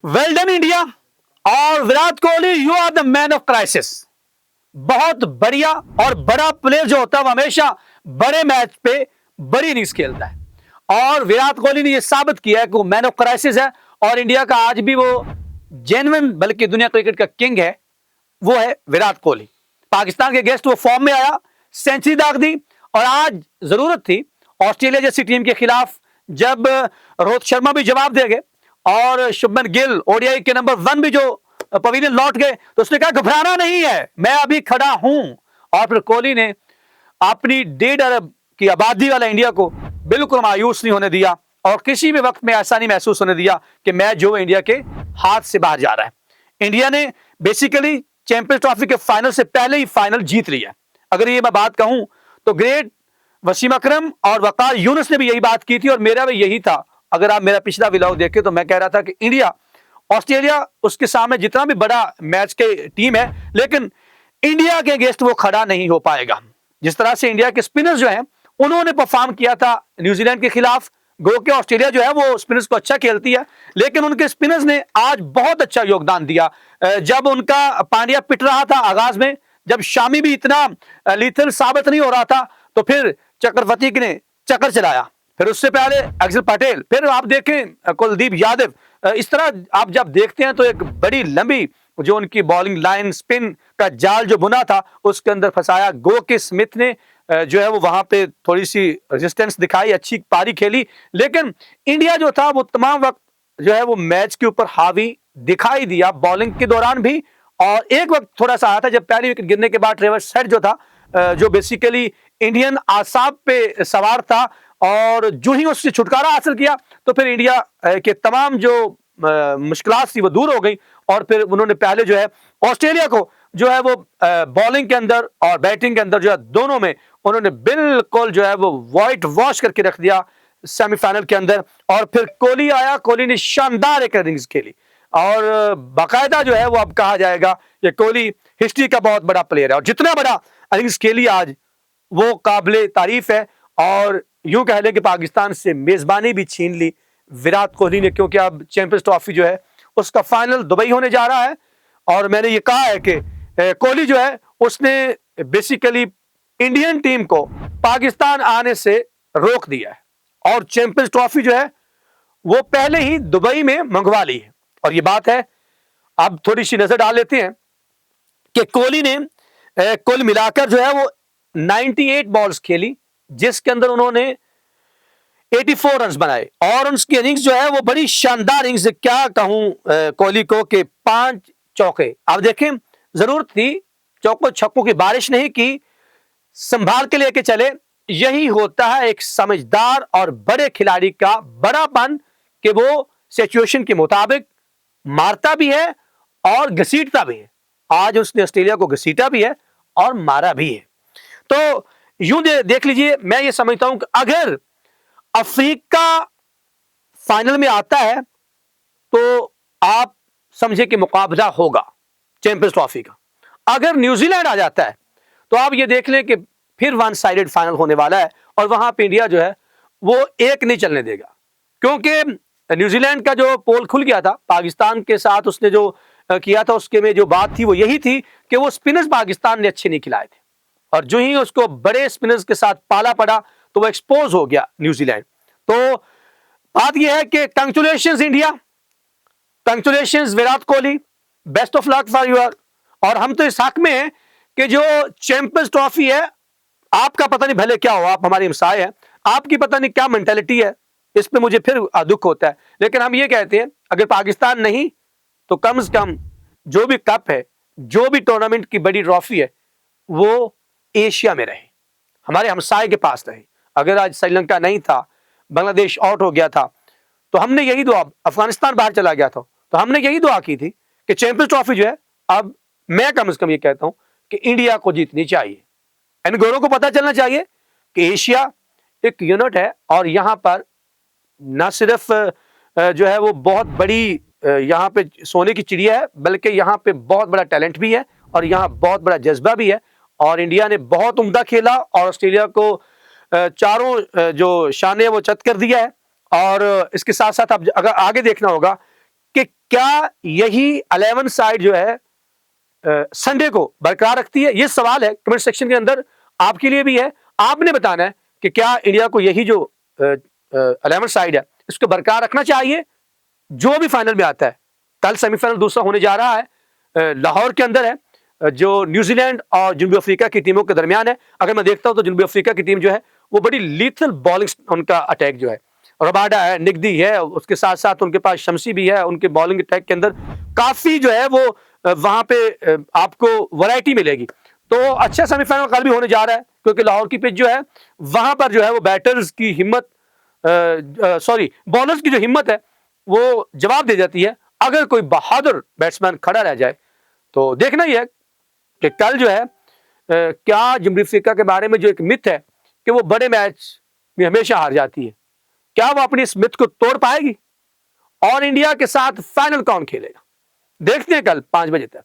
Well done India और Virat Kohli, you are the man of crisis. बहुत बढ़िया और बड़ा प्लेयर जो होता है वो हमेशा बड़े मैच पे बड़ी इनिंग्स खेलता है और विराट कोहली ने यह साबित किया है कि वो मैन ऑफ क्राइसिस है और इंडिया का आज भी वो जेन्युइन बल्कि दुनिया क्रिकेट का किंग है, वो है विराट कोहली। पाकिस्तान के गेस्ट वो फॉर्म में आया, सेंचुरी दाग दी और आज जरूरत थी ऑस्ट्रेलिया जैसी टीम के खिलाफ, जब रोहित शर्मा भी जवाब दे गए और शुभमन गिल ओडीआई के नंबर 1 भी जो पवेलियन लौट गए, तो उसने कहा घबराना नहीं है, मैं अभी खड़ा हूं। और फिर कोहली ने अपनी 1.5 अरब की आबादी वाला इंडिया को बिल्कुल मायूस नहीं होने दिया और किसी भी वक्त में ऐसा नहीं महसूस होने दिया कि मैच जो इंडिया के हाथ से बाहर जा रहा है। इंडिया ने बेसिकली चैंपियंस ट्रॉफी के फाइनल से पहले ही फाइनल जीत लिया। अगर ये मैं बात कहूं तो ग्रेट वसीम अकरम और वकार यूनुस ने भी यही बात की थी और मेरा भी यही था। अगर आप मेरा पिछला व्लॉग देखें तो मैं कह रहा था कि इंडिया ऑस्ट्रेलिया उसके सामने जितना भी बड़ा मैच के टीम है, लेकिन इंडिया के अगेंस्ट वो खड़ा नहीं हो पाएगा। जिस तरह से इंडिया के स्पिनर्स जो हैं उन्होंने परफॉर्म किया था न्यूजीलैंड के खिलाफ, गो के ऑस्ट्रेलिया जो है वो स्पिनर्स को अच्छा खेलती है, लेकिन उनके स्पिनर्स ने आज बहुत अच्छा योगदान दिया। जब उनका पांड्या पिट रहा था आगाज में, जब शामी भी इतना लीथल साबित नहीं हो रहा था, तो फिर चक्रवर्ती ने चक्कर चलाया, फिर उससे पहले अक्षर पटेल, फिर आप देखें कुलदीप यादव। इस तरह आप जब देखते हैं तो एक बड़ी लंबी जो उनकी बॉलिंग लाइन, स्पिन का जाल जो बुना था उसके अंदर फंसाया। गो के स्मिथ ने जो है वो वहां पे थोड़ी सी रेजिस्टेंस दिखाई, अच्छी पारी खेली, लेकिन इंडिया जो था वो तमाम वक्त जो है वो मैच के ऊपर हावी दिखाई दिया, बॉलिंग के दौरान भी। और एक वक्त थोड़ा सा आया था जब पहली विकेट गिरने के बाद ट्रेवर सेट जो था, जो बेसिकली इंडियन आसाब पे सवार था, और जो ही उससे छुटकारा हासिल किया तो फिर इंडिया के तमाम जो मुश्किलात थी वो दूर हो गई और फिर उन्होंने पहले जो है ऑस्ट्रेलिया को जो है वो बॉलिंग के अंदर और बैटिंग के अंदर जो है दोनों में उन्होंने बिल्कुल जो है वो व्हाइट वॉश करके रख दिया सेमीफाइनल के अंदर। और फिर कोहली आया, कोहली ने शानदार एक इनिंग्स खेली और बाकायदा जो है वो अब कहा जाएगा कि कोहली हिस्ट्री का बहुत बड़ा प्लेयर है और जितना बड़ा इनिंग्स खेली आज वो काबिले तारीफ है। और यूं कह लें कि पाकिस्तान से मेजबानी भी छीन ली विराट कोहली ने, क्योंकि अब चैंपियंस ट्रॉफी जो है उसका फाइनल दुबई होने जा रहा है और मैंने ये कहा है कि कोहली जो है उसने बेसिकली इंडियन टीम को पाकिस्तान आने से रोक दिया है और चैंपियंस ट्रॉफी जो है वो पहले ही दुबई में मंगवा ली है। और ये बात है, अब थोड़ी सी नजर डाल लेते हैं कि कोहली ने कुल मिलाकर जो है वो 98 बॉल्स खेली, जिसके अंदर उन्होंने 84 रन बनाए और उनकी इनिंग्स जो है वो बड़ी शानदार इनिंग्स, क्या कहूं कोहली को कि 5 चौके। अब देखें, जरूरत थी चौकों छक्कों की बारिश नहीं की, संभाल के लेके चले। यही होता है एक समझदार और बड़े खिलाड़ी का बड़ापन कि वो सिचुएशन के मुताबिक मारता भी है और घसीटता भी है। आज उसने ऑस्ट्रेलिया को घसीटा भी है और मारा भी है। तो यूं देख लीजिए, मैं ये समझता हूं कि अगर अफ्रीका फाइनल में आता है तो आप समझे कि मुकाबला होगा चैंपियंस ट्रॉफी का। अगर न्यूजीलैंड आ जाता है तो आप ये देख लें कि फिर वन साइडेड फाइनल होने वाला है और वहां पे इंडिया जो है वो एक नहीं चलने देगा, क्योंकि न्यूजीलैंड का जो पोल खुल गया था पाकिस्तान के साथ, उसने जो किया था उसके में जो बात थी वो यही थी कि वो स्पिनर्स पाकिस्तान ने अच्छे नहीं खिलाए थे और जो ही उसको बड़े स्पिनर्स के साथ पाला पड़ा तो वो एक्सपोज हो गया न्यूजीलैंड। तो बात यह है कि congratulations India, congratulations Virat Kohli, best of luck for your. और हम तो इस हक में हैं कि जो चैंपियंस ट्रॉफी है, आपका पता नहीं भले क्या हो, आप हमारे हमसाए हैं, आपकी पता नहीं क्या मेंटालिटी है, इस पे मुझे फिर दुख होता है। लेकिन हम ये कहते हैं अगर पाकिस्तान नहीं तो कम से कम जो भी कप है, जो भी टूर्नामेंट की बड़ी ट्रॉफी है, वो एशिया में रहे, हमारे हमसाए के पास रहे। अगर आज श्रीलंका नहीं था, बांग्लादेश आउट हो गया था, तो हमने यही दुआ, अफगानिस्तान बाहर चला गया था तो हमने यही दुआ की थी कि चैंपियंस ट्रॉफी जो है, अब मैं कम से कम ये कहता हूं कि इंडिया को जीतनी चाहिए। इन गोरों को पता चलना चाहिए कि एशिया एक यूनिट है और यहां पर न सिर्फ जो है वो बहुत बड़ी यहां पे सोने की चिड़िया है, बल्कि यहां पे बहुत बड़ा टैलेंट भी है और यहां बहुत बड़ा जज्बा भी है। और इंडिया ने बहुत उम्दा खेला और ऑस्ट्रेलिया को चारों जो शान है वो चत कर दिया है। और इसके साथ साथ अब अगर आगे देखना होगा कि क्या यही 11 साइड जो है संडे को बरकरार रखती है? ये सवाल है कमेंट सेक्शन के अंदर, आपके लिए भी है। आपने बताना है कि क्या इंडिया को यही जो 11 साइड है इसको बरकरार रखना चाहिए जो भी फाइनल में आता है। कल सेमीफाइनल दूसरा होने जा रहा है, लाहौर के अंदर है, जो न्यूजीलैंड और जनूबी अफ्रीका की टीमों के दरमियान है। अगर मैं देखता हूं तो जनूबी अफ्रीका की टीम जो है वो बड़ी लीथल बॉलिंग, उनका अटैक जो है, रबाडा है, निगदी है, उसके साथ साथ उनके पास शमसी भी है। उनके बॉलिंग अटैक के अंदर काफी जो है वो वहां पे आपको वैरायटी मिलेगी। तो अच्छा सेमीफाइनल कल भी होने जा रहा है, क्योंकि लाहौर की पिच जो है वहां पर जो है वो बैटर्स की हिम्मत, सॉरी बॉलर्स की जो हिम्मत है वो जवाब दे जाती है। अगर कोई बहादुर बैट्समैन खड़ा रह जाए तो देखना ही है कि कल जो है क्या जनूबी अफ्रीका के बारे में जो एक मिथ है कि वो बड़े मैच में हमेशा हार जाती है, क्या वो अपनी इस मिथ को तोड़ पाएगी और इंडिया के साथ फाइनल कौन खेलेगा? देखते हैं कल 5 बजे तक।